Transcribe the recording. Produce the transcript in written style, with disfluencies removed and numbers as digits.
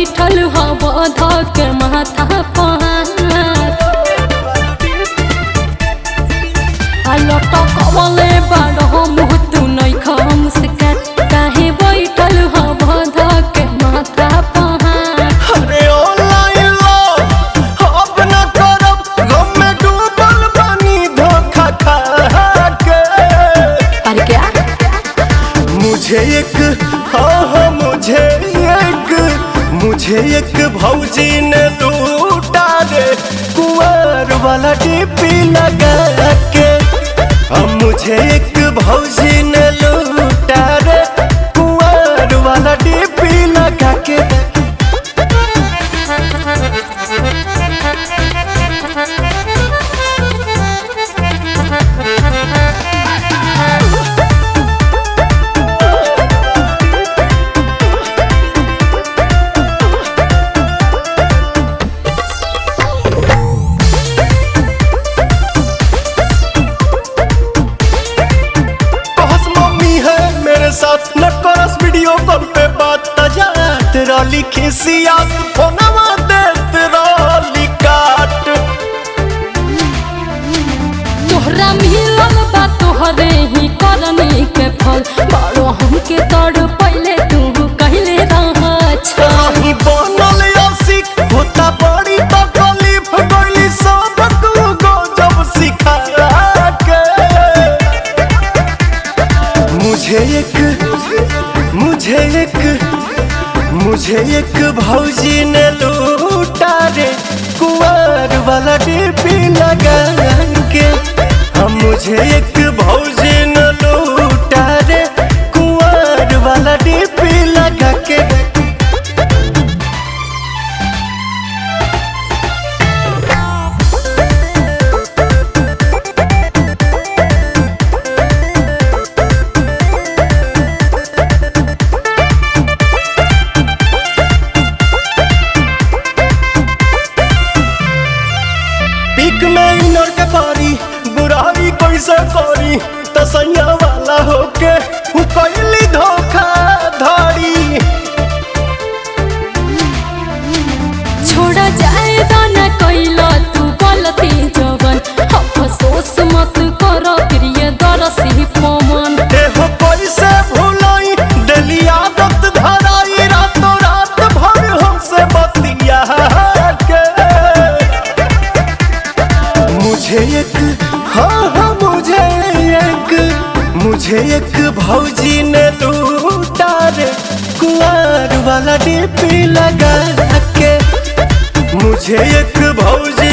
बैठल हवा धके माथा पर लटकवले बारह मुँह तू नहीं खम से काहे बैठल हवा धके माथा पर। अरे ऑनलाइन लो अब न करब गम में डूबल बानी धोखा खा के। अरे क्या मुझे एक मुझे एक भौजी ने लूटा रे कुंवर वाला डीपी लगा के। मुझे एक भौजी ने लूटा रे कुंवर वाला डीपी लगा के। साथ न करस वीडियो कॉल पे बात तजात रली खिसियात फोनवा देत रली काट। तोहरा मिलल बा तोहरे ही करनी के फल बड़ो हमके तड़ पहले तू कहले रह छही बनल आशिक होता बड़ी तकलीफ गइली सब को जब सिखा के। मुझे एक भौजी ने लूटा रे कुंवर वाला डीपी लगा के। मुझे एक भौजी ने लूटा रे कुंवर वाला डीपी लगा के। पीक में इनर के पारी बुराई कैसे करी तसैया वाला होके कैली धोखा धड़ी। छोड़ा जाए दाना कैला तू गलती जवन अफसोस मत कर प्रिय दरसी पवन। देहो कैसे भुलाई दिली आदत धराई रातों रात भर हमसे बतिया के। मुझे एक भौजी ने लूटा रे कुंवर वाला डीपी लगा के। मुझे एक भौजी